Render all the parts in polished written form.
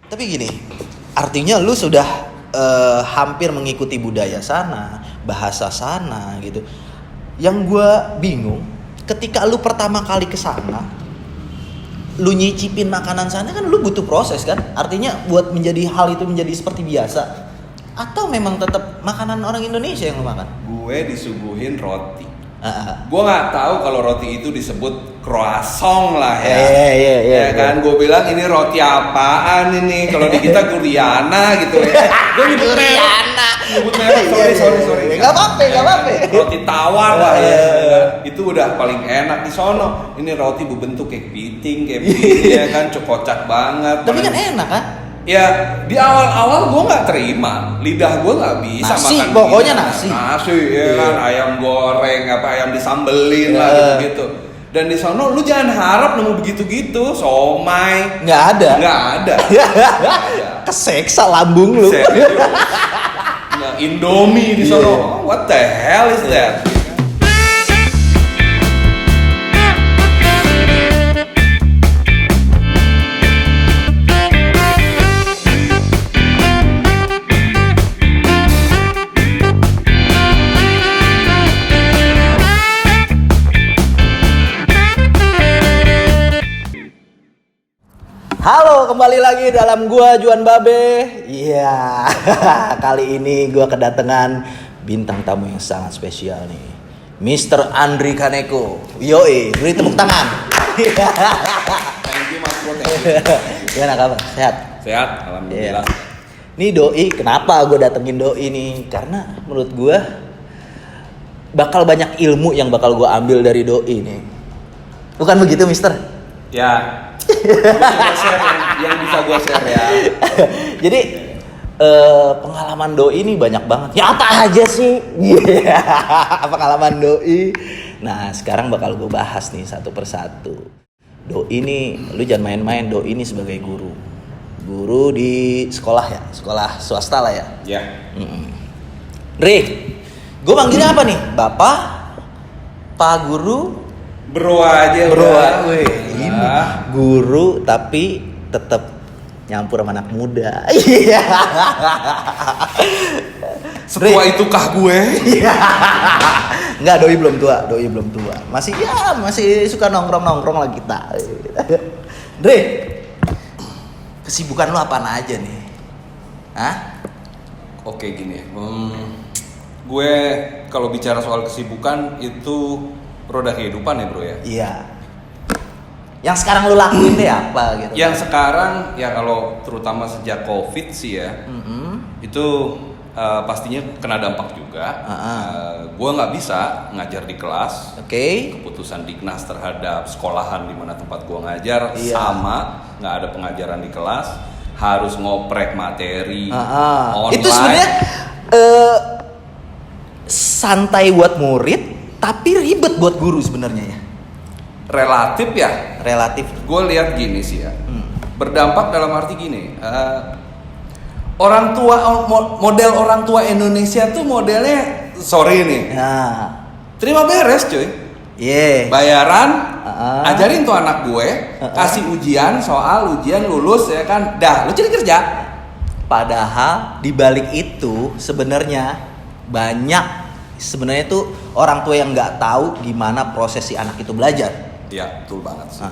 Tapi gini, artinya lu sudah hampir mengikuti budaya sana, bahasa sana gitu. Yang gue bingung, ketika lu pertama kali ke sana, lu nyicipin makanan sana kan lu butuh proses kan? Artinya buat menjadi hal itu menjadi seperti biasa. Atau memang tetap makanan orang Indonesia yang lu makan? Gue disuguhin roti. Gue nggak tahu kalau roti itu disebut croissant lah ya. Ya kan, gue bilang ini roti apaan ini? Kalau di kita Guriana gitu ya. Gue nyebut merek. Sorry. Gak apa-apa. Roti tawar lah ya. Itu udah paling enak di sono. Ini roti berbentuk kayak kepiting, ya kan, kocak banget. Tapi kan enak kan? Ya di awal-awal gue nggak terima, lidah gue nggak bisa nasi, makan pokoknya gini. nasi Ya kan, ayam goreng ayam disambelin lah gitu. Dan di sono lu jangan harap nemu begitu-gitu, somai nggak ada. Keseksa lambung lu. Nah, Indomie di sono, what the hell is that? Halo, kembali lagi dalam gua Juan Babe. Iya, kali ini gua kedatangan bintang tamu yang sangat spesial nih, Mr. Andri Kaneko. Yoi, beri tepuk tangan. Thank you Mas Bro. Gimana kabar? Sehat? Sehat, alhamdulillah. Nih Doi, kenapa gua datengin Doi nih? Karena menurut gua bakal banyak ilmu yang bakal gua ambil dari Doi nih. Bukan begitu, Mister? Ya. yang bisa gue share ya. Jadi pengalaman Doi ini banyak banget. Ya apa aja sih? Pengalaman Doi. Nah sekarang bakal gue bahas nih satu persatu. Doi ini, lu jangan main-main. Doi ini sebagai guru di sekolah ya, sekolah swasta lah ya. Ya. Dri, gue manggilnya apa nih? Bapak, Pak Guru, Bro aja. Ini guru tapi tetap nyampur sama anak muda. Iya. Setua itukah gue? Enggak, Doi belum tua. Masih suka nongkrong lah kita. Dre, kesibukan lu apaan aja nih? Hah? Oke gini. Gue kalau bicara soal kesibukan itu roda kehidupan ya bro ya. Iya. Yang sekarang lu lakuin deh apa gitu? Yang sekarang ya kalau terutama sejak COVID sih ya, itu pastinya kena dampak juga. Gue nggak bisa ngajar di kelas. Oke. Keputusan Dignas terhadap sekolahan di mana tempat gue ngajar sama, nggak ada pengajaran di kelas, harus ngoprek materi online. Itu sebenarnya santai buat murid. Tapi ribet buat guru sebenarnya ya. Relatif ya. Gue lihat gini sih ya. Berdampak dalam arti gini. Model orang tua Indonesia tuh modelnya sorry nih. Terima beres cuy. Bayaran, ajarin tuh anak gue, kasih ujian, lulus ya kan. Dah, lu cari kerja. Padahal di balik itu sebenarnya banyak tuh orang tua yang nggak tahu gimana proses si anak itu belajar. Iya, betul banget sih.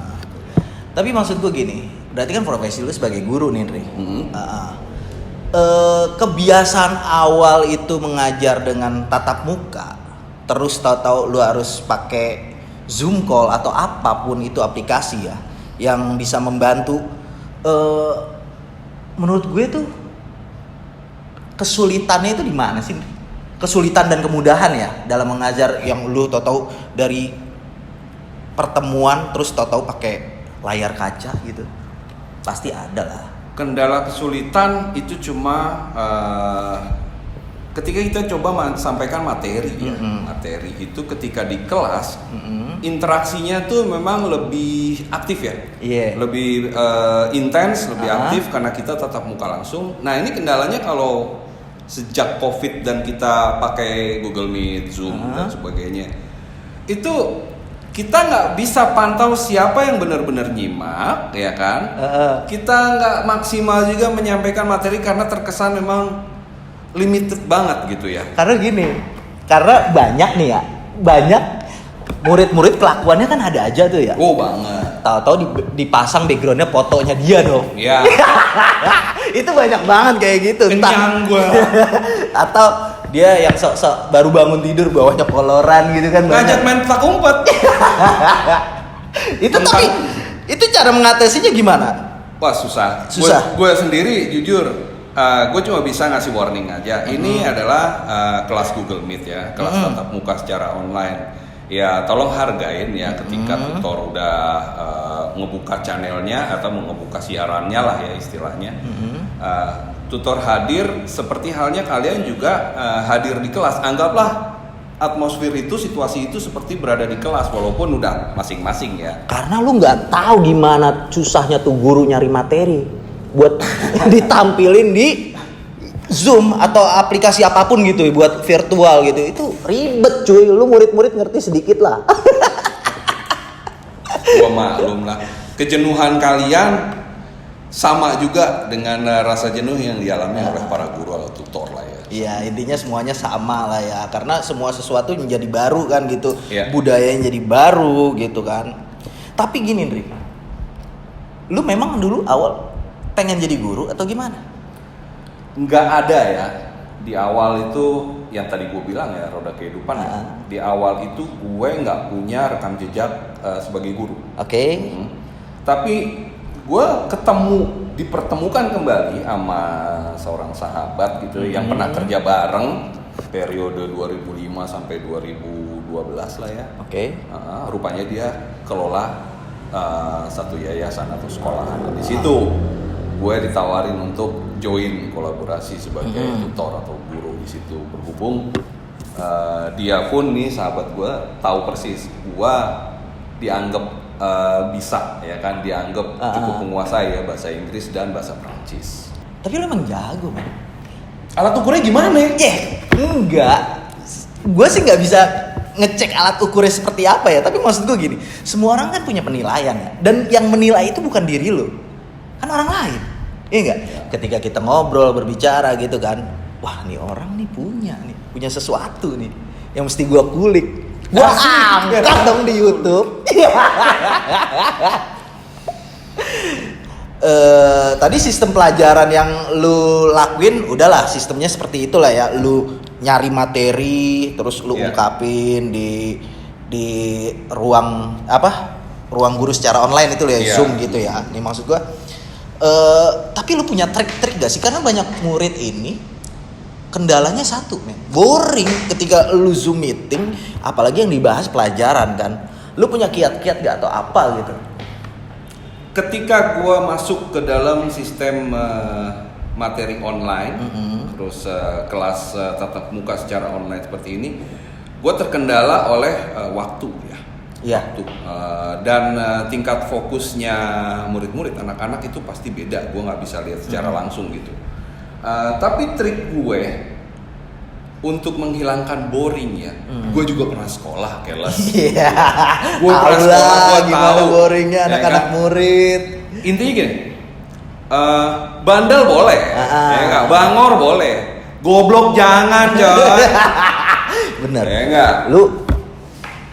Tapi maksud gue gini, berarti kan profesi lu sebagai guru nih, Dri. Kebiasaan awal itu mengajar dengan tatap muka, terus tahu-tahu lu harus pakai Zoom call atau apapun itu aplikasi ya, yang bisa membantu. Menurut gue tuh kesulitannya itu di mana sih? Kesulitan dan kemudahan ya dalam mengajar yang lu tahu dari pertemuan terus tahu pakai layar kaca gitu. Pasti ada lah. Kendala kesulitan itu cuma ketika kita coba sampaikan materi ya. Materi itu ketika di kelas interaksinya tuh memang lebih aktif ya. Lebih intens, lebih aktif karena kita tatap muka langsung. Nah, ini kendalanya kalau sejak COVID dan kita pakai Google Meet, Zoom dan sebagainya, itu kita nggak bisa pantau siapa yang benar-benar nyimak, ya kan? Kita nggak maksimal juga menyampaikan materi karena terkesan memang limited banget gitu ya. Karena gini, karena banyak nih ya, banyak murid-murid kelakuannya kan ada aja tuh ya. Oh banget. Tahu-tahu dipasang backgroundnya fotonya dia dong. Iya. Itu banyak banget kayak gitu. Kenyang gue. Atau dia yang sok-sok baru bangun tidur bawahnya koloran gitu kan. Ngajak main petak umpet. Itu tapi itu cara mengatasinya gimana? Wah susah. Gue sendiri jujur, gue cuma bisa ngasih warning aja. Ini adalah kelas Google Meet ya, kelas tatap muka secara online. Ya tolong hargain ya ketika tutor udah ngebuka channelnya atau mau ngebuka siarannya lah ya istilahnya. Tutor hadir seperti halnya kalian juga hadir di kelas. Anggaplah atmosfer itu, situasi itu seperti berada di kelas walaupun udah masing-masing ya. Karena lu nggak tahu gimana susahnya tuh guru nyari materi buat ditampilin di Zoom atau aplikasi apapun gitu buat virtual gitu. Itu ribet cuy. Lu murid-murid ngerti sedikit lah. Gua maklum lah. Kejenuhan kalian sama juga dengan rasa jenuh yang dialami oleh para guru atau tutor lah ya. Iya, intinya semuanya sama lah ya. Karena semua sesuatu menjadi baru kan gitu. Yeah. Budayanya jadi baru gitu kan. Tapi gini, Ndri. Lu memang dulu awal pengen jadi guru atau gimana? Nggak ada ya. Di awal itu yang tadi gue bilang ya, roda kehidupan ya. Di awal itu gue nggak punya rekam jejak sebagai guru. Oke. Tapi gue dipertemukan kembali sama seorang sahabat gitu yang pernah kerja bareng periode 2005 sampai 2012 lah ya. Oke. Rupanya dia kelola satu yayasan atau sekolahan. Di situ gue ditawarin untuk join kolaborasi sebagai tutor atau guru di situ. Berhubung dia pun nih sahabat gue tahu persis gue dianggap bisa ya kan, dianggap cukup menguasai ya bahasa Inggris dan bahasa Prancis. Tapi lu emang jago man. Alat ukurnya gimana? Enggak. Gue sih nggak bisa ngecek alat ukurnya seperti apa ya. Tapi maksud gue gini, semua orang kan punya penilaian ya. Dan yang menilai itu bukan diri lo, kan orang lain. Iya nggak? Ya. Ketika kita ngobrol berbicara gitu kan, wah nih orang nih punya sesuatu nih yang mesti gue kulik. Gue angkat dong di YouTube. Tadi sistem pelajaran yang lu lakuin udahlah sistemnya seperti itulah ya. Lu nyari materi terus lu ungkapin di ruang guru secara online itu ya, Zoom gitu ya. Ini maksud gue. Tapi lu punya trik-trik gak sih? Karena banyak murid ini kendalanya satu, men. Boring ketika lu Zoom meeting, apalagi yang dibahas pelajaran kan. Lu punya kiat-kiat gak atau apa gitu? Ketika gua masuk ke dalam sistem materi online, terus kelas tatap muka secara online seperti ini, gua terkendala oleh waktu ya. Iya. Dan tingkat fokusnya murid-murid, anak-anak itu pasti beda. Gue nggak bisa lihat secara langsung gitu. Tapi trik gue untuk menghilangkan boring ya, gue juga pernah sekolah kelas. Iya. Gue pernah sekolah, gue tahu boringnya anak-anak murid. Intinya gini, bandel boleh, ya nggak, bangor boleh, goblok jangan coy. Bener. Ya nggak. Lu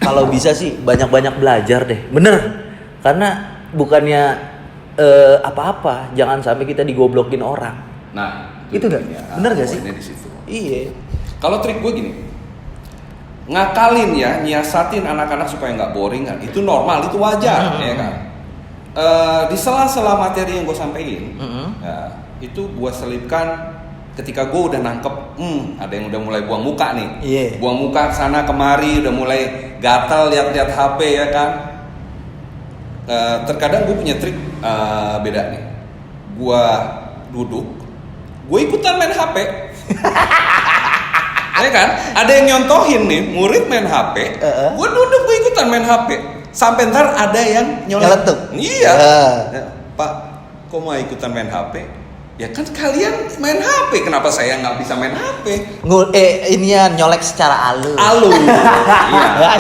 kalau bisa sih banyak-banyak belajar deh, bener. Karena bukannya apa-apa, jangan sampai kita digoblokin orang. Nah, itu gak? Bener gak sih? Di situ. Iya. Kalau trik gue gini, ngakalin ya, nyiasatin anak-anak supaya nggak boring kan, itu normal, itu wajar, ya kan. Di sela-sela materi yang gue sampaikan, ya, itu gue selipkan. Ketika gue udah nangkep, ada yang udah mulai buang muka nih, buang muka sana kemari, udah mulai gatal lihat-lihat HP ya kan. Terkadang gue punya trik beda nih. Gue duduk, gue ikutan main HP. Ya kan? Ada yang nyontohin nih, murid main HP, gue duduk gue ikutan main HP. Sampai ntar ada yang nyeletuk. Iya. Pak, kok mau ikutan main HP? Ya kan kalian main HP, kenapa saya nggak bisa main HP? Inian nyolek secara halus.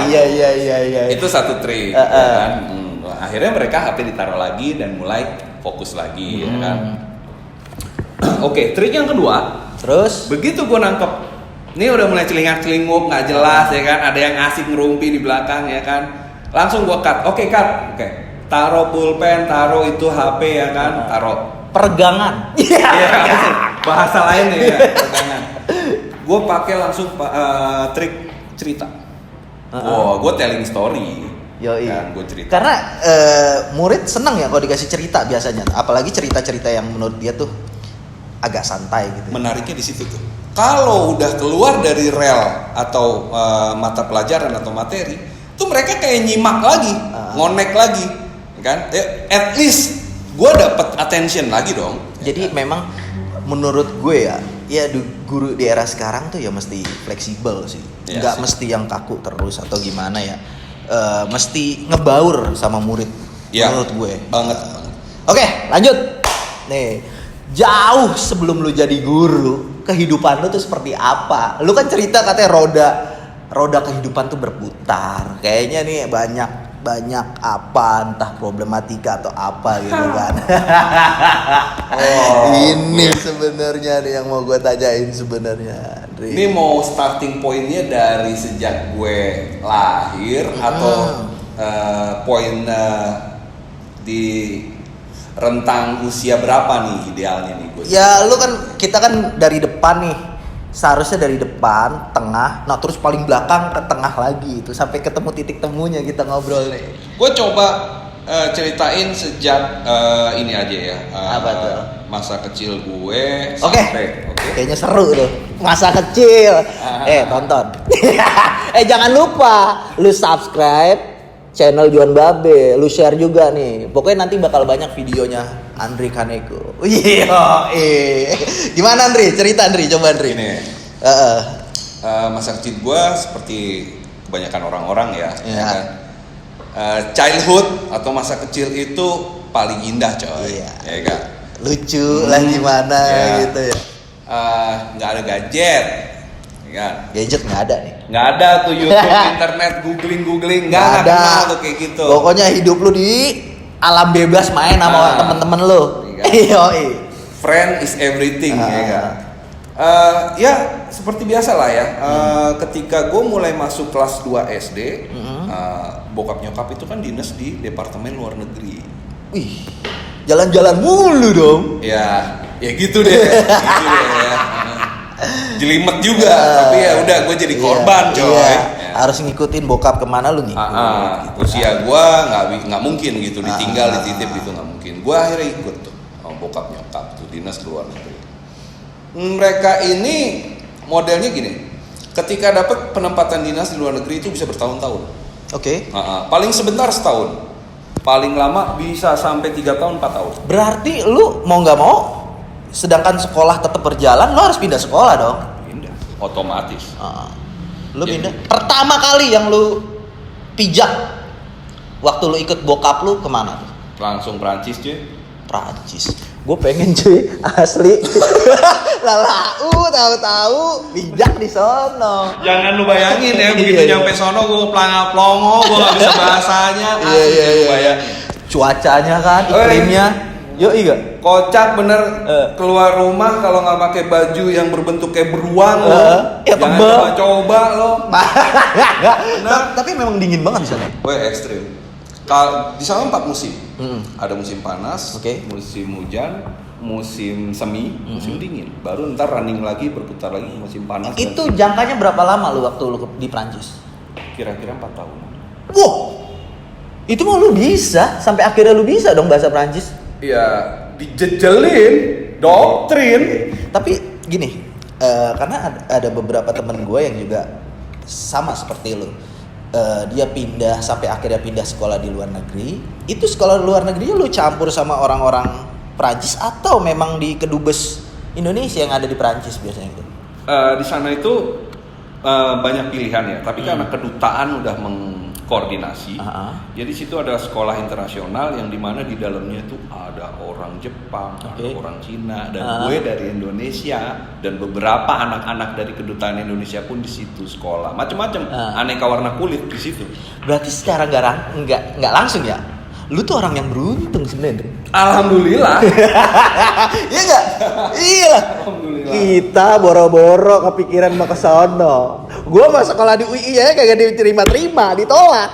Iya. Itu satu trik, ya kan? Akhirnya mereka HP ditaruh lagi dan mulai fokus lagi, ya kan? Oke, trik yang kedua. Terus? Begitu gue nangkep, ini udah mulai celingak-celinguk, nggak jelas, ya kan? Ada yang asik ngerumpi di belakang, ya kan? Langsung gue cut. Oke. Taruh pulpen, taruh itu HP, ya kan? Taruh. Peregangan. Bahasa lain ya, peregangan. Gue pakai langsung trik cerita. Gue telling story. Yoi. Kan, gue cerita. Karena murid senang ya kalau dikasih cerita biasanya. Apalagi cerita-cerita yang menurut dia tuh agak santai gitu. Menariknya di situ tuh. Kalau udah keluar dari rel atau mata pelajaran atau materi, tuh mereka kayak nyimak lagi, ngonek lagi, kan? At least gue dapet attention lagi dong. Jadi memang menurut gue ya guru di era sekarang tuh ya mesti fleksibel sih. Nggak mesti yang kaku terus atau gimana ya. Mesti ngebaur sama murid. Menurut gue. Banget. Oke, lanjut. Nih, jauh sebelum lu jadi guru, kehidupan lu tuh seperti apa? Lu kan cerita katanya roda kehidupan tuh berputar. Kayaknya nih banyak apa, entah problematika atau apa gitu kan. Ini sebenarnya nih yang mau gue tanyain sebenarnya. Ini mau starting pointnya dari sejak gue lahir atau poin di rentang usia berapa nih idealnya nih gue? Ya lu kan, kita kan dari depan nih. Seharusnya dari depan, tengah, nah terus paling belakang ke tengah lagi itu sampai ketemu titik temunya kita ngobrol nih. Gue coba ceritain sejak ini aja ya. Apa tuh? Masa kecil gue sampai. Kayaknya seru tuh. Masa kecil. Tonton. Jangan lupa lu subscribe channel Juan Babe, lu share juga nih. Pokoknya nanti bakal banyak videonya Andri Kaneko. Gimana Andri? Cerita Andri, coba Andri. Ini. Masa kecil gue seperti kebanyakan orang-orang ya. Kan? Childhood atau masa kecil itu paling indah coy. Ya kan? Lucu lah gimana gitu ya. Nggak ada gadget. Ya. Gadget nggak ada nih. Nggak ada tuh YouTube, internet, googling, nggak ada tuh kayak gitu. Pokoknya hidup lu di alam bebas main sama temen-temen lu. Friend is everything, ya kan. Ya seperti biasa lah ya. Ketika gue mulai masuk kelas 2 SD, bokap nyokap itu kan dinas di departemen luar negeri. Wih, jalan-jalan mulu dong. Ya gitu deh. Ya. Jelimet juga, tapi ya udah gue jadi korban coy. Harus ngikutin bokap kemana lu ngikut. Usia gue nggak mungkin gitu ditinggal dititip gitu, nggak mungkin. Gue akhirnya ikut tuh sama bokap nyokap tuh dinas luar negeri. Mereka ini modelnya gini, ketika dapat penempatan dinas di luar negeri itu bisa bertahun-tahun. Oke. Paling sebentar setahun, paling lama bisa sampai 3 tahun 4 tahun. Berarti lu mau nggak mau, sedangkan sekolah tetap berjalan, lo harus pindah sekolah dong. Pindah, otomatis. Lu pindah. Pertama kali yang lu pijak waktu lu ikut bokap lu kemana tuh? Langsung Prancis cuy. Prancis. Gue pengen cuy, asli. Tahu-tahu pijak di sono. Jangan lu bayangin ya, begitu nyampe sono gue pelongo, gue nggak bisa bahasanya. Iya. Cuacanya kan, iklimnya. Iya. Kocak bener, keluar rumah kalau nggak pakai baju yang berbentuk kayak beruang jangan coba lo. Tapi memang dingin banget di sana. Ekstrim. Di sana 4 musim. Ada musim panas, musim hujan, musim semi, musim dingin. Baru ntar running lagi, berputar lagi musim panas. Itu jangkanya berapa lama lu waktu lu di Prancis? Kira-kira 4 tahun. Wow, itu mau lu bisa sampai akhirnya lu bisa dong bahasa Prancis? Iya, dijejelin, doktrin. Tapi gini, karena ada beberapa temen gue yang juga sama seperti lu. Dia sampai akhirnya pindah sekolah di luar negeri. Itu sekolah di luar negerinya lu campur sama orang-orang Prancis atau memang di kedubes Indonesia yang ada di Prancis biasanya gitu? Di sana itu banyak pilihan ya, tapi karena kedutaan udah koordinasi. Jadi situ ada sekolah internasional yang dimana di dalamnya itu ada orang Jepang, ada orang Cina, dan gue dari Indonesia, dan beberapa anak-anak dari kedutaan Indonesia pun di situ sekolah. Macam-macam aneka warna kulit di situ. Berarti secara nggak langsung ya, lu tuh orang yang beruntung sebenarnya. Alhamdulillah. Iya nggak? Iya. Alhamdulillah. Kita boro-boro kepikiran mau ke sono. Gua mau sekolah di UI ya kagak diterima, ditolak.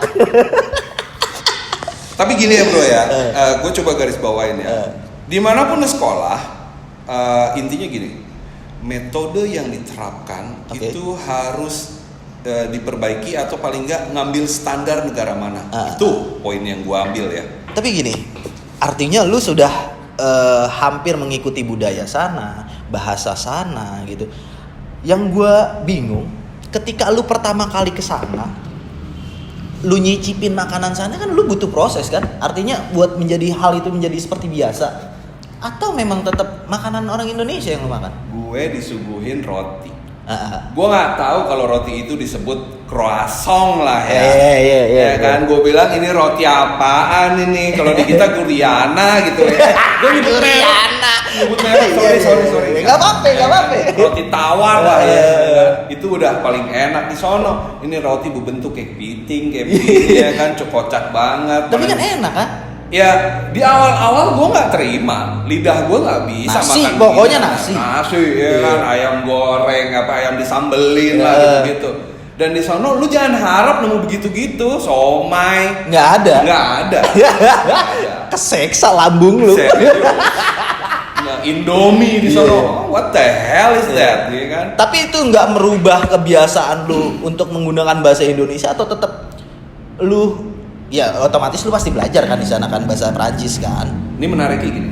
Tapi gini ya bro ya, gue coba garis bawain ya. Dimanapun sekolah, intinya gini, metode yang diterapkan itu harus diperbaiki atau paling nggak ngambil standar negara mana. Itu poin yang gue ambil ya. Tapi gini, artinya lu sudah hampir mengikuti budaya sana, bahasa sana gitu. Yang gue bingung, ketika lu pertama kali ke sana, lu nyicipin makanan sana kan lu butuh proses kan? Artinya buat menjadi hal itu menjadi seperti biasa. Atau memang tetap makanan orang Indonesia yang lu makan? Gue disuguhin roti. Gue nggak tahu kalau roti itu disebut croissant lah ya. Ya kan, gue bilang ini roti apaan ini? Kalau di kita Guriana gitu ya. Gue nyebut merek. Sorry. Gak apa-apa. Roti tawar lah ya. Itu udah paling enak di sono. Ini roti berbentuk kayak piting, kayak begini ya kan, kocak banget. Tapi kan enak kan? Ya di awal-awal gue nggak terima, lidah gue nggak bisa nasi, makan pokoknya gini. nasi ya kan, ayam goreng apa ayam disambelin lah gitu. Dan di sono lu jangan harap nemu begitu-gitu, somai nggak ada. Keseksa lambung lu. Nah, Indomie di sono, what the hell is that, ya kan? Tapi itu nggak merubah kebiasaan lu untuk menggunakan bahasa Indonesia atau tetap lu ya otomatis lu pasti belajar kan di sana kan bahasa Prancis kan. Ini menariknya gini.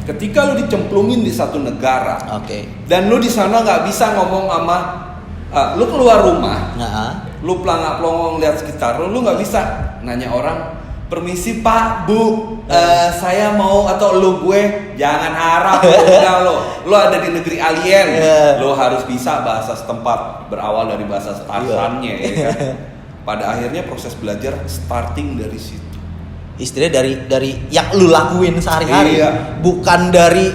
Ketika lu dicemplungin di satu negara, dan lu di sana nggak bisa ngomong sama, lu keluar rumah, lu pelangak-pelongong lihat sekitar, lu nggak bisa nanya orang, permisi Pak, Bu, saya mau atau lu gue, jangan harap lu ada di negeri alien, lu harus bisa bahasa setempat berawal dari bahasa asalnya, ya kan? Pada akhirnya proses belajar starting dari situ. Istilahnya dari yang lu lakuin sehari-hari, bukan dari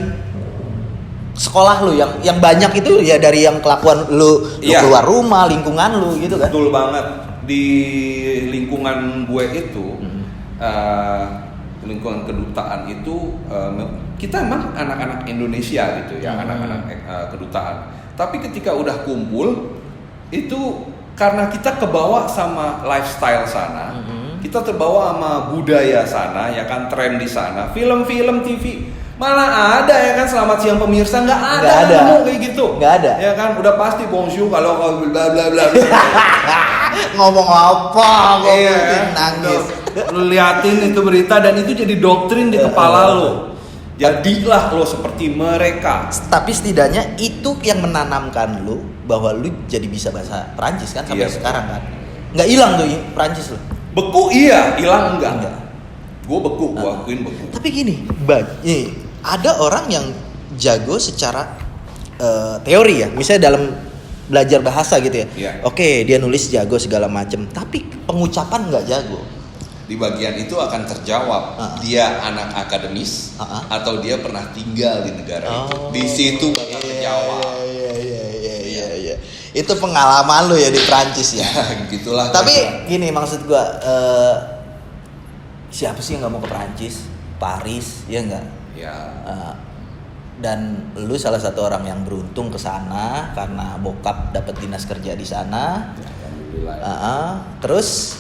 sekolah lu yang banyak itu ya dari yang kelakuan lu keluar rumah, lingkungan lu gitu kan. Betul banget. Di lingkungan gue itu, lingkungan kedutaan itu, kita emang anak-anak Indonesia gitu ya, anak-anak kedutaan. Tapi ketika udah kumpul itu karena kita kebawa sama lifestyle sana, kita terbawa sama budaya sana, ya kan, tren di sana, film-film, TV, malah ada ya kan, selamat siang pemirsa, nggak ada kayak gitu, nggak ada, ya kan, udah pasti bonjour kalau bla bla bla. Ngomong apa, nangis. Lu liatin itu berita dan itu jadi doktrin di kepala lo. Jadilah lo seperti mereka. Tapi setidaknya itu yang menanamkan lu bahwa lu jadi bisa bahasa Perancis kan sampai sekarang kan. Nggak hilang tuh Perancis lu. Beku iya, hilang enggak. Gue beku, gue akuin beku. Tapi gini, ada orang yang jago secara teori ya. Misalnya dalam belajar bahasa gitu ya. Oke, dia nulis jago segala macem, tapi pengucapan nggak jago. Di bagian itu akan terjawab dia anak akademis atau dia pernah tinggal di negara itu. Di situ bakal terjawab. Iya. Itu pengalaman lu ya di Prancis ya. Gitulah. Tapi gini maksud gua, siapa sih yang nggak mau ke Prancis, Paris, ya nggak? Ya. Dan lu salah satu orang yang beruntung ke sana karena bokap dapat dinas kerja di sana. Terus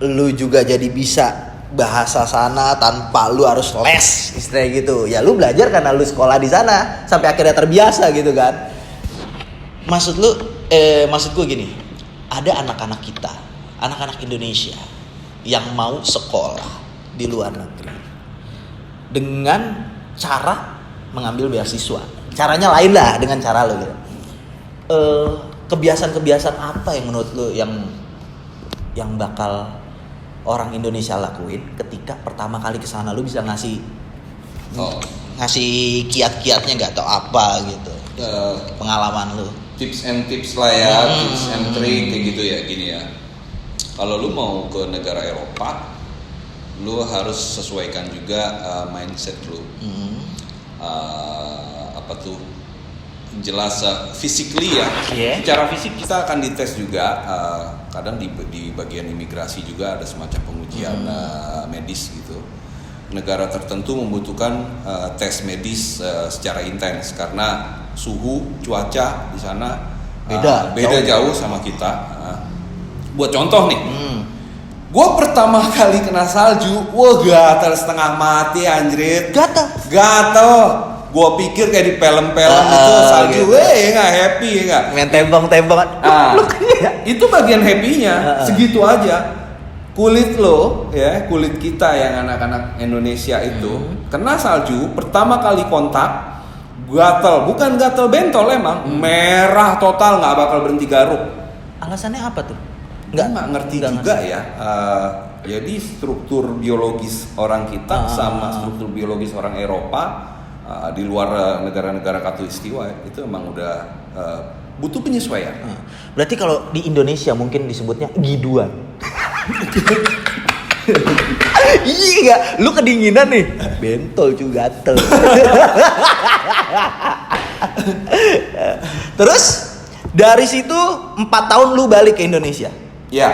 lu juga jadi bisa bahasa sana tanpa lu harus les istilahnya gitu. Ya lu belajar karena lu sekolah di sana sampai akhirnya terbiasa gitu kan. Maksud gue gini, ada anak-anak kita, anak-anak Indonesia yang mau sekolah di luar negeri dengan cara mengambil beasiswa. Caranya lain lah dengan cara lu gitu. Kebiasaan-kebiasaan apa yang menurut lu yang bakal orang Indonesia lakuin ketika pertama kali ke sana? Lu bisa ngasih kiat-kiatnya nggak atau apa gitu, pengalaman lu, tips and tips lah ya, tips and trick kayak gitu ya, gini ya. Kalau lu mau ke negara Eropa, lu harus sesuaikan juga mindset lu. Apa tuh? Jelas physically ya. Secara fisik kita akan dites juga. Kadang di bagian imigrasi juga ada semacam pengujian medis gitu. Negara tertentu membutuhkan tes medis secara intens karena suhu, cuaca di sana beda jauh sama kita. Buat contoh nih, gue pertama kali kena salju, wah gatal setengah mati anjrit. Gatal. Gue pikir kayak di film-film itu salju, gitu. Nggak happy nggak? Main tembang-tembangan. Itu bagian happy-nya, segitu aja. Kulit lo, ya kulit kita yang anak-anak Indonesia itu kena salju, pertama kali kontak, gatal, bukan gatal bentol emang, merah total, nggak bakal berhenti garuk. Alasannya apa tuh? Nggak ngerti juga ya. Jadi struktur biologis orang kita sama struktur biologis orang Eropa di luar negara-negara Katulistiwa itu emang udah butuh penyesuaian. Berarti kalau di Indonesia mungkin disebutnya giduan. Iya, lu kedinginan nih, bentol juga gatel. Terus dari situ 4 tahun lu balik ke Indonesia. Ya.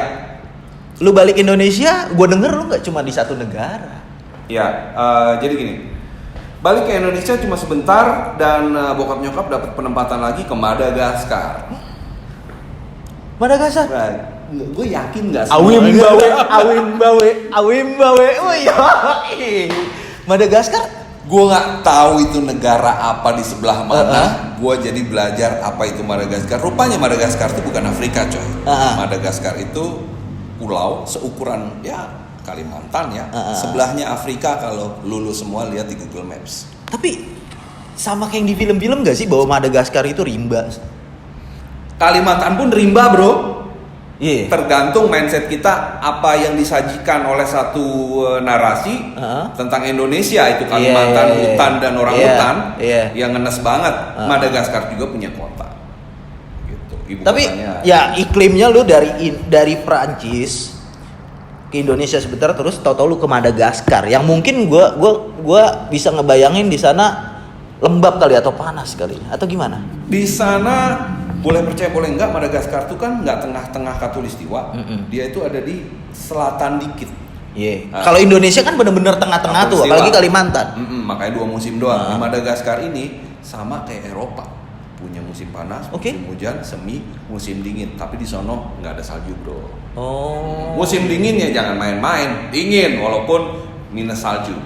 Lu balik ke Indonesia, gue denger lu nggak cuma di satu negara. Ya, jadi gini. Balik ke Indonesia cuma sebentar dan bokap nyokap dapat penempatan lagi ke Madagaskar. Madagaskar? Gue yakin nggak? Awim bawe. Oh iya. Madagaskar? Gue nggak tahu itu negara apa di sebelah mana. Gue jadi belajar apa itu Madagaskar. Rupanya Madagaskar itu bukan Afrika, coy. Madagaskar itu pulau seukuran ya Kalimantan ya. Sebelahnya Afrika kalau lulu semua lihat di Google Maps. Tapi sama kayak yang di film-film gak sih bahwa Madagaskar itu rimba? Kalimantan pun rimba, bro. Iya. Tergantung mindset kita apa yang disajikan oleh satu narasi tentang Indonesia itu Kalimantan hutan dan orang hutan yang ngenes banget. Madagaskar juga punya kota. Gitu. Tapi ya iklimnya lu dari Perancis ke Indonesia sebentar terus tahu-tahu lu ke Madagaskar yang mungkin gua bisa ngebayangin di sana lembab kali atau panas kali atau gimana? Di sana boleh percaya boleh enggak Madagaskar tuh kan enggak tengah-tengah Katulistiwa. Dia itu ada di selatan dikit. Kalau Indonesia kan bener-bener tengah-tengah tuh, apalagi Kalimantan. Makanya 2 musim doang. Di Madagaskar ini sama kayak Eropa. Punya musim panas, musim hujan, semi, musim dingin. Tapi di sono nggak ada salju, bro. Musim dingin ya jangan main-main. Dingin walaupun minus salju.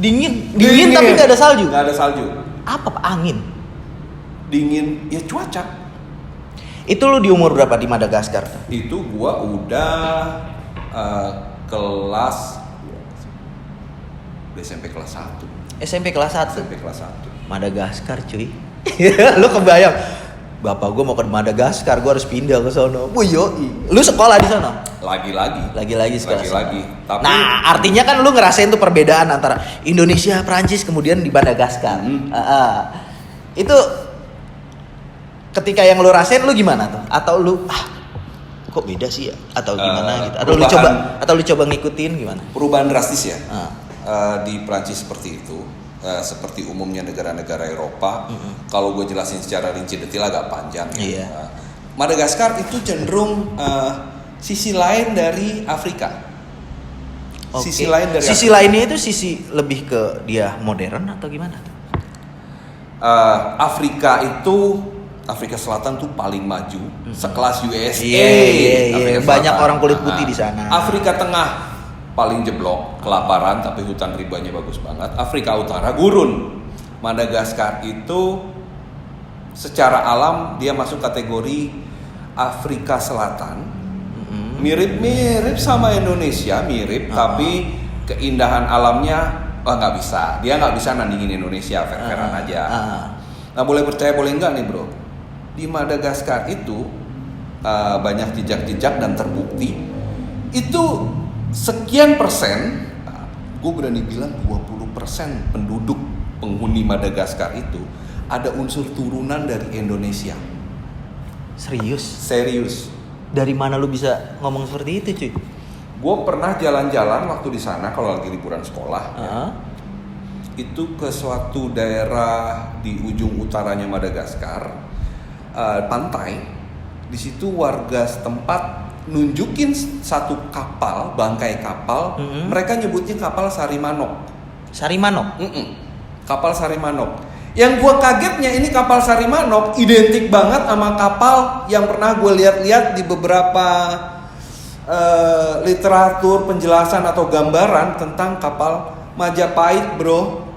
Dingin tapi nggak ada salju. Nggak ada salju. Apa angin? Dingin ya cuaca. Itu lu di umur berapa di Madagaskar? Itu gua udah kelas SMP kelas 1. SMP kelas 1. SMP kelas 1. Madagaskar, cuy. Lu kebayang? Bapak gue mau ke Madagaskar, gue harus pindah ke sono. Lu sekolah di sono? Lagi-lagi sekolah. Tapi nah, artinya kan lu ngerasain tuh perbedaan antara Indonesia, Prancis, kemudian di Madagaskar. Itu ketika yang lu rasain lu gimana tuh? Atau lu kok beda sih ya? Atau gimana gitu? Atau lu coba ngikutin gimana? Perubahan drastis ya. Di Prancis seperti itu. Seperti umumnya negara-negara Eropa, kalau gue jelasin secara rinci detail agak panjang ya. Madagaskar itu cenderung sisi lain dari Afrika. Sisi lainnya itu sisi lebih ke dia modern atau gimana? Afrika Selatan tuh paling maju, sekelas USA. Banyak orang kulit putih di sana. Afrika Tengah paling jeblok, kelaparan tapi hutan rimbanya bagus banget. Afrika Utara gurun. Madagaskar itu secara alam dia masuk kategori Afrika Selatan. Mirip-mirip sama Indonesia, tapi keindahan alamnya nggak bisa. Dia nggak bisa nandingin Indonesia, fair-fairan aja. Nah boleh percaya boleh enggak nih bro, di Madagaskar itu banyak jejak-jejak dan terbukti itu sekian persen, gue berani bilang 20% penduduk penghuni Madagaskar itu ada unsur turunan dari Indonesia. Serius? Dari mana lu bisa ngomong seperti itu, cuy? Gue pernah jalan-jalan waktu di sana kalau lagi liburan sekolah. Itu ke suatu daerah di ujung utaranya Madagaskar, pantai. Di situ warga setempat nunjukin satu kapal, bangkai kapal. Mereka nyebutnya kapal Sarimanok. Sarimanok? Kapal Sarimanok. Yang gue kagetnya ini kapal Sarimanok identik banget sama kapal yang pernah gue lihat-lihat di beberapa literatur penjelasan atau gambaran tentang kapal Majapahit, bro.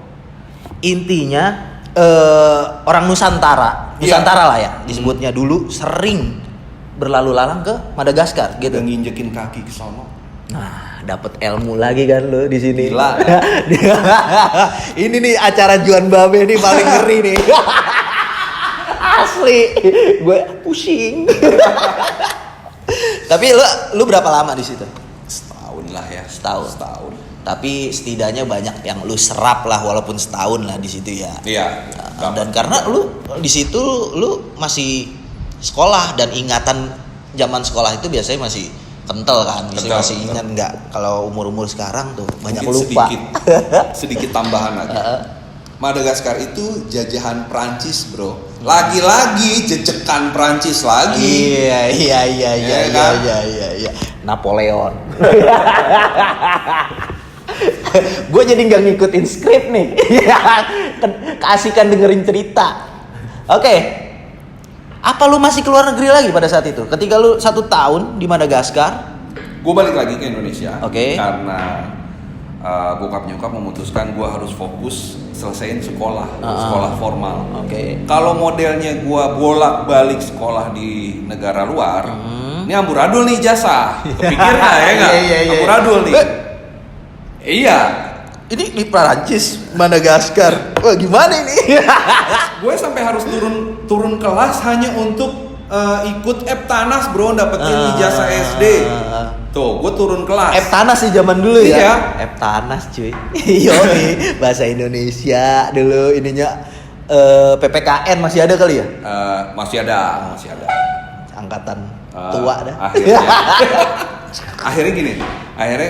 Intinya orang Nusantara lah ya disebutnya dulu sering berlalu lalang ke Madagaskar gitu. Dan nginjekin kaki ke sono. Nah, dapat ilmu lagi kan lo di sini. Gila. Ini nih acara Juan Babe nih paling ngeri nih. Asli, gue pusing. Tapi lu berapa lama di situ? Setahun lah ya. Setahun. Tapi setidaknya banyak yang lu serap lah walaupun setahun lah di situ ya. Iya. Dan karena lu di situ lu masih sekolah dan ingatan zaman sekolah itu biasanya masih kental kan, masih ingat nggak? Kalau umur sekarang tuh banyak mungkin lupa. Sedikit tambahan lagi. Madagaskar itu jajahan Prancis, bro. Lagi-lagi jejekan Prancis lagi. Iya. Napoleon. Gue jadi nggak ngikutin skrip nih. Keasikan dengerin cerita. Oke. Apa lu masih keluar negeri lagi pada saat itu? Ketika lu 1 tahun di Madagaskar? Gue balik lagi ke Indonesia. Oke. Karena bokap nyokap memutuskan gue harus fokus selesaiin sekolah formal. Oke. Kalau modelnya gue bolak-balik sekolah di negara luar, ini amburadul nih jasa. Kepikir nggak ya nggak? Iya. Amburadul nih. Iya. Ini di Perancis, Madagaskar. Wah, gimana ini? Gue sampai harus turun kelas hanya untuk ikut Eptanas, bro, dapetin ijazah SD. Tuh, gue turun kelas. Eptanas sih zaman dulu ya. Iya. Eptanas, cuy. Yoi, bahasa Indonesia dulu ininya PPKN masih ada kali ya? Masih ada. Angkatan tua dah. Akhirnya gini,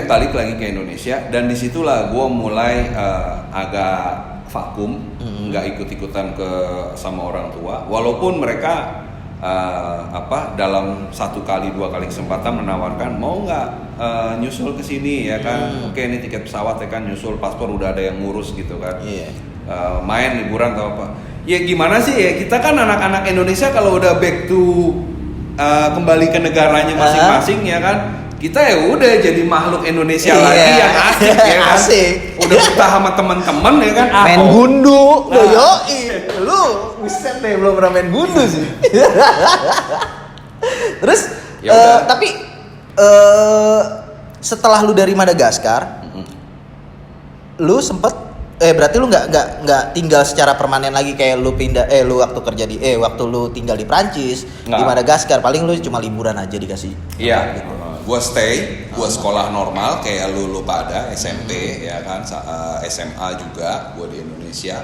balik lagi ke Indonesia dan disitulah gue mulai agak vakum, nggak ikut-ikutan sama orang tua, walaupun mereka dalam 1 kali 2 kali kesempatan menawarkan mau nggak nyusul ke sini ya kan, oke ini tiket pesawat ya kan, nyusul paspor udah ada yang ngurus gitu kan, main liburan atau apa, ya gimana sih ya, kita kan anak-anak Indonesia kalau udah back to kembali ke negaranya masing-masing ya kan, kita ya udah jadi makhluk Indonesia lagi yang asik ya kan. Asik. Udah betah sama teman-teman ya kan. Main gundu. Yoi. Lu buset deh belum pernah main gundu sih. Terus tapi setelah lu dari Madagaskar, lu sempet berarti lu nggak tinggal secara permanen lagi kayak lu pindah lu waktu kerja waktu lu tinggal di Prancis, di Madagaskar paling lu cuma liburan aja dikasih. Iya. Gitu. Gua stay, gua sekolah normal kayak lu pada SMP ya kan, SMA juga gua di Indonesia.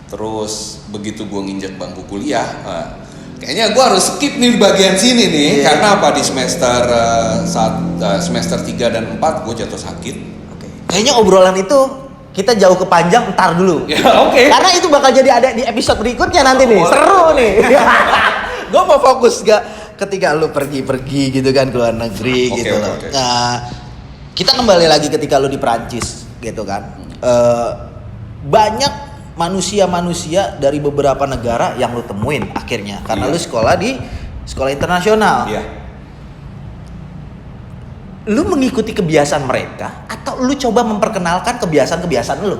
Terus begitu gua nginjek bangku kuliah, kayaknya gua harus skip nih bagian sini nih, karena apa, di semester 3 dan 4 gua jatuh sakit. Kayaknya obrolan itu kita jauh ke panjang, ntar dulu. Ya, oke. Karena itu bakal jadi ada di episode berikutnya nanti nih. Seru nih. Gue mau fokus ketika lu pergi gitu kan ke luar negeri gitu loh. Okay. Nah, kita kembali lagi ketika lu di Prancis gitu kan. Banyak manusia-manusia dari beberapa negara yang lu temuin akhirnya karena lu sekolah di sekolah internasional. Iya. Lu mengikuti kebiasaan mereka atau lu coba memperkenalkan kebiasaan-kebiasaan lu?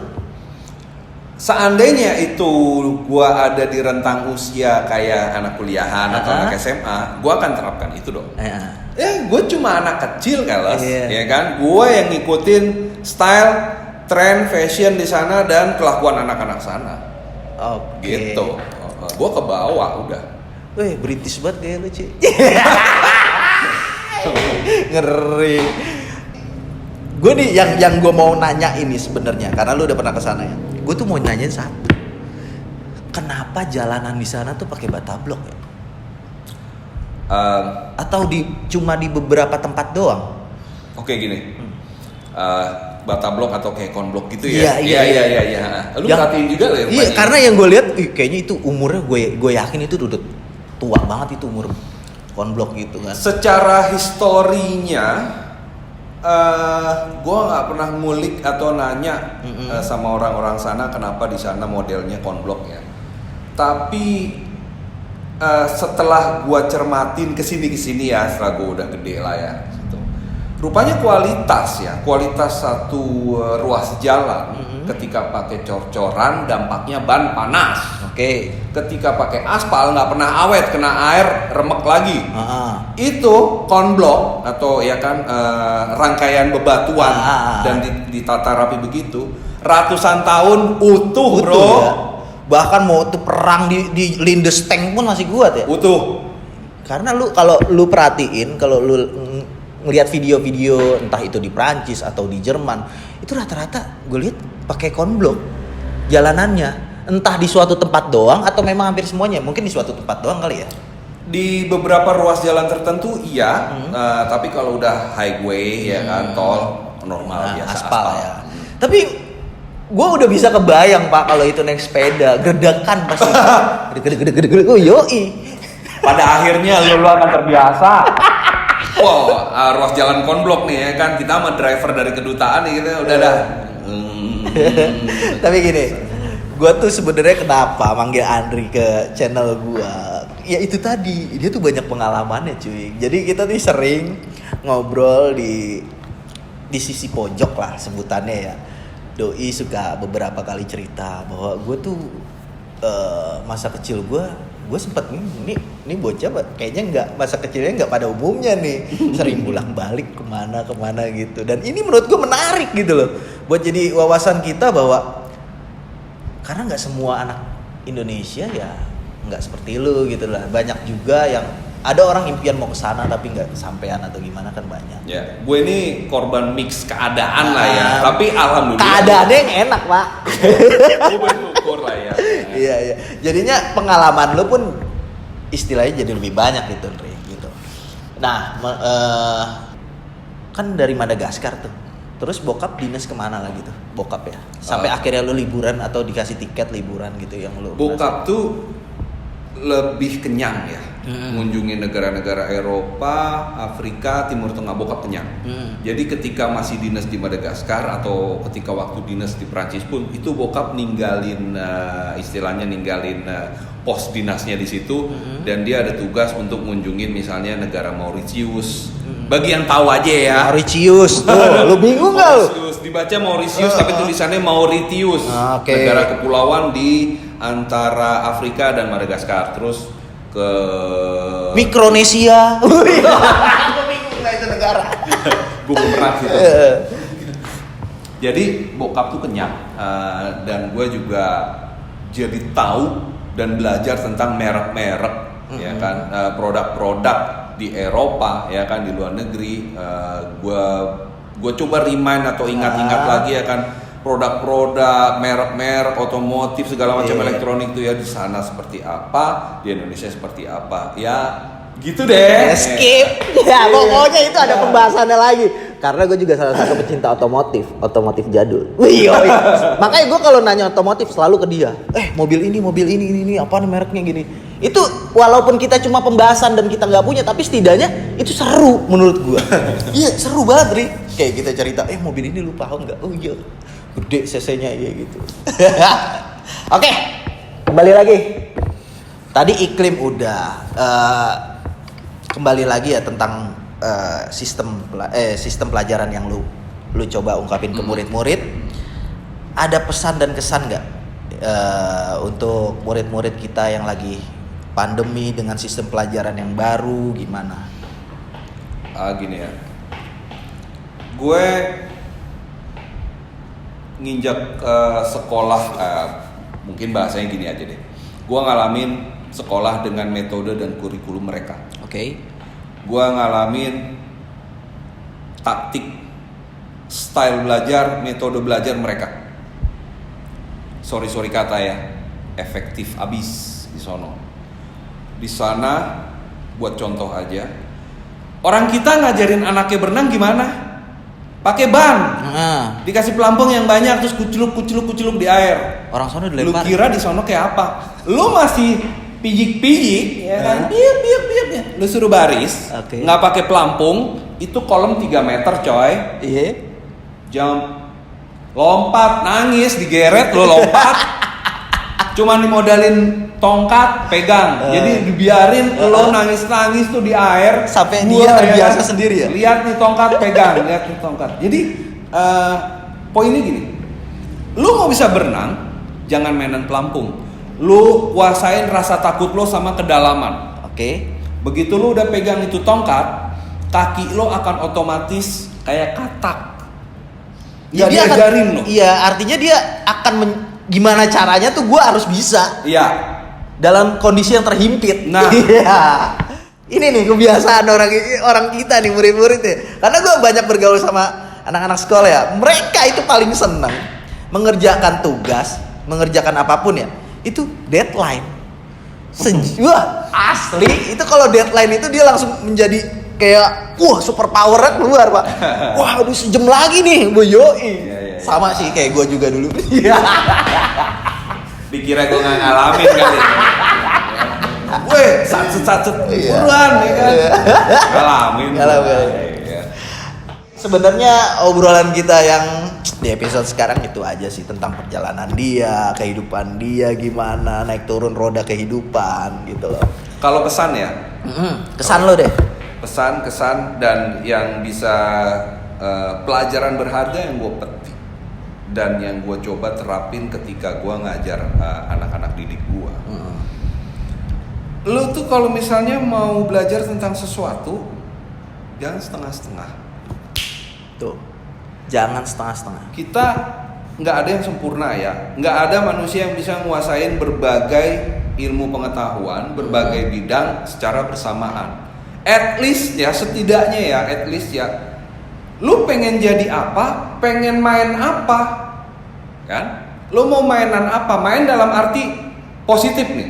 Seandainya itu gua ada di rentang usia kayak anak kuliahan atau anak SMA, gua akan terapkan itu dong. Gua cuma anak kecil kelas, ya kan? Gua yang ngikutin style, tren, fashion di sana dan kelakuan anak-anak sana. Gitu. Gua ke bawah udah. Weh, British banget kayak lu, Ci. Ngeri. Gue nih yang gue mau nanya ini sebenarnya karena lu udah pernah kesana ya. Gue tuh mau nanyain satu. Kenapa jalanan di sana tuh pakai bata blok ya? Atau cuma di beberapa tempat doang? Oke gini, Batablok atau kayak konblok gitu ya? Iya. Lu perhatiin juga lah. Iya, karena yang gue lihat, kayaknya itu umurnya gue yakin itu udah tua banget itu umur konblok gitu kan. Secara historinya, gue nggak pernah ngulik atau nanya sama orang-orang sana kenapa di sana modelnya konblok ya. Tapi setelah gue cermatin kesini ya, setelah gue udah gede lah ya, gitu. Rupanya kualitas satu ruas jalan ketika pakai cor-coran dampaknya ban panas. Oke. Ketika pakai aspal nggak pernah awet, kena air remek lagi. Itu konblok atau ya kan rangkaian bebatuan dan ditata rapi begitu, ratusan tahun utuh bro. Ya. Bahkan mau tuh perang di Lindes Tank pun masih kuat ya. Utuh. Karena kalau lu perhatiin, kalau lu ngelihat video-video entah itu di Prancis atau di Jerman, itu rata-rata gue lihat pakai konblok jalanannya, entah di suatu tempat doang atau memang hampir semuanya. Mungkin di suatu tempat doang kali ya. Di beberapa ruas jalan tertentu iya, tapi kalau udah highway ya kan tol normal biasa aspal ya. Tapi gue udah bisa kebayang Pak kalau itu naik sepeda, gerdakan pasti. Gede. Oh yoi. Pada akhirnya lu akan terbiasa. Wow, ruas jalan konblok nih ya kan, kita sama driver dari kedutaan nih gitu udah dah. Tapi gini, gue tuh sebenarnya kenapa manggil Andri ke channel gue? Ya itu tadi, dia tuh banyak pengalamannya cuy. Jadi kita tuh sering ngobrol di sisi pojok lah sebutannya ya. Doi suka beberapa kali cerita bahwa gue tuh masa kecil gue sempet nih bocah kayaknya nggak, masa kecilnya nggak pada umumnya nih, sering bolak-balik kemana gitu. Dan ini menurut gue menarik gitu loh, buat jadi wawasan kita bahwa karena nggak semua anak Indonesia ya nggak seperti lu gitu lah. Banyak juga yang ada orang impian mau ke sana tapi nggak kesampean atau gimana kan banyak. Ya, gue ini korban mix keadaan lah ya. Tapi alhamdulillah keadaannya yang enak Pak. Gue bersyukur lah ya. Iya. Jadinya pengalaman lu pun istilahnya jadi lebih banyak gitu, Andre, gitu. Nah, kan dari Madagaskar tuh. Terus bokap dinas kemana lagi tuh? Bokap ya. Sampai akhirnya lu liburan atau dikasih tiket liburan gitu yang lu. Bokap tuh lebih kenyang ya, mengunjungi negara-negara Eropa, Afrika, Timur Tengah. Bokap kenyang. Jadi ketika masih dinas di Madagaskar atau ketika waktu dinas di Prancis pun itu bokap ninggalin istilahnya ninggalin pos dinasnya di situ dan dia ada tugas untuk mengunjungi misalnya negara Mauritius. Bagi yang tahu aja ya. Mauritius tuh, lu bingung nggak lu? Mauritius dibaca Mauritius tapi tulisannya Mauritius. Okay. Negara kepulauan di antara Afrika dan Madagaskar, terus ke Mikronesia. Gue bingung nggak itu negara. Gue belum pernah sih. Jadi bokap tuh kenyang dan gue juga jadi tahu dan belajar tentang merek-merek ya kan, produk-produk di Eropa ya kan, di luar negeri. Gue coba remind atau ingat-ingat lagi ya kan, produk-produk, merek-merek, otomotif, segala macam elektronik itu ya di sana seperti apa, di Indonesia seperti apa, ya gitu deh. Skip. Ya pokoknya itu ada pembahasannya lagi. Karena gue juga salah satu pecinta otomotif jadul. Wih, makanya gue kalau nanya otomotif selalu ke dia. Mobil ini apa nih mereknya gini. Itu walaupun kita cuma pembahasan dan kita nggak punya, tapi setidaknya itu seru menurut gue. Iya seru banget, Ri. Kayak kita cerita, mobil ini lu paham nggak? Oh iya. Gede cc-nya ya gitu. Oke, kembali lagi. Tadi iklim udah. Kembali lagi ya tentang sistem pelajaran yang lu coba ungkapin ke murid-murid. Ada pesan dan kesan nggak untuk murid-murid kita yang lagi pandemi dengan sistem pelajaran yang baru gimana? Gini ya. Gue nginjak sekolah, mungkin bahasanya gini aja deh. Gue ngalamin sekolah dengan metode dan kurikulum mereka. Oke. Gue ngalamin taktik, style belajar, metode belajar mereka. Sorry kata ya, efektif abis di sono. Di sana buat contoh aja. Orang kita ngajarin anaknya berenang gimana? Pakai ban. Dikasih pelampung yang banyak terus kuculuk di air. Orang sono Lu dilempar. kira di sono kayak apa? Lu masih pijik-pijik ya kan? Piep. Lu suruh baris, nggak pakai pelampung, itu kolam 3 meter coy. Iya. Jump, lompat, nangis, digeret lo lompat. Cuman dimodalin tongkat, pegang. Jadi dibiarin lo nangis-nangis tuh di air sampai dia terbiasa sendiri ya. Lihat nih tongkat, pegang, lihat nih tongkat. Jadi poinnya gini. Lu mau bisa berenang, jangan mainan pelampung. Lu kuasain rasa takut lo sama kedalaman. Oke. Begitu lo udah pegang itu tongkat, kaki lo akan otomatis kayak katak. Ya, dia akan, iya, artinya dia akan gimana caranya tuh gue harus bisa. Iya. Dalam kondisi yang terhimpit. Nah, iya. Ini nih kebiasaan orang kita nih, murid-murid ya. Karena gue banyak bergaul sama anak-anak sekolah ya. Mereka itu paling senang mengerjakan tugas, mengerjakan apapun ya. Itu deadline. Wah, asli itu kalau deadline itu dia langsung menjadi kayak super powernya keluar, Pak. Wah, udah sejam lagi nih, boyoi. Sama sih kayak gue juga dulu. Dikira gue nggak ngalamin kali. Weh, sacet buruan ya kan. Ngalamin. Sebenarnya obrolan kita yang di episode sekarang itu aja sih, tentang perjalanan dia, kehidupan dia gimana, naik turun roda kehidupan gitu loh. Kalau pesan ya, kesan lo deh. Kesan dan yang bisa pelajaran berharga yang gue petik dan yang gue coba terapin ketika gue ngajar anak-anak didik gue. Lo tuh kalau misalnya mau belajar tentang sesuatu, jangan setengah-setengah. Tuh, jangan setengah-setengah. Kita nggak ada yang sempurna ya, nggak ada manusia yang bisa nguasain berbagai ilmu pengetahuan, berbagai bidang secara bersamaan. At least ya, setidaknya ya, lu pengen jadi apa, pengen main apa, kan? Lu mau mainan apa? Main dalam arti positif nih.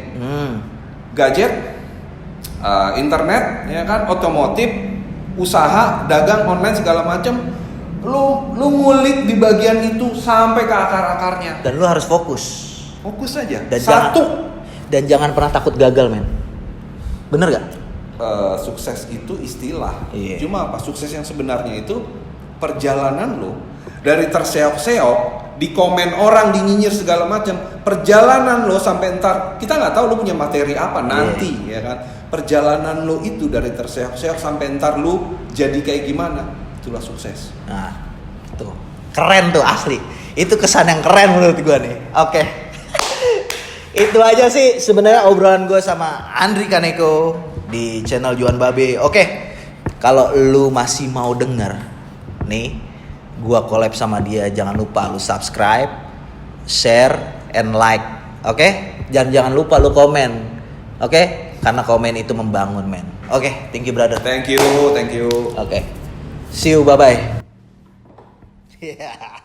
Gadget, internet, ya kan, otomotif, usaha, dagang online segala macam. Lu ngulik di bagian itu sampai ke akar-akarnya. Dan lu harus fokus. Fokus aja. Dan jangan pernah takut gagal, men. Bener gak? Sukses itu istilah. Iya. Cuma apa? Sukses yang sebenarnya itu perjalanan lo dari terseok-seok, di komen orang, di nyinyir segala macam. Perjalanan lo sampai ntar, kita nggak tahu lo punya materi apa nanti, ya kan? Perjalanan lo itu dari terseok-seok sampai ntar lo jadi kayak gimana, itulah sukses. Nah, tuh keren tuh asli. Itu kesan yang keren menurut gue nih. Oke. Itu aja sih sebenarnya obrolan gue sama Andri Kaneko di channel Juan Babe. Oke. Kalau lu masih mau denger nih, gue collab sama dia, jangan lupa lu subscribe, share, and like. Oke? Jangan lupa lu komen. Oke? Karena komen itu membangun, men. Oke, thank you brother. Thank you. Oke. See you, bye-bye. Yeah.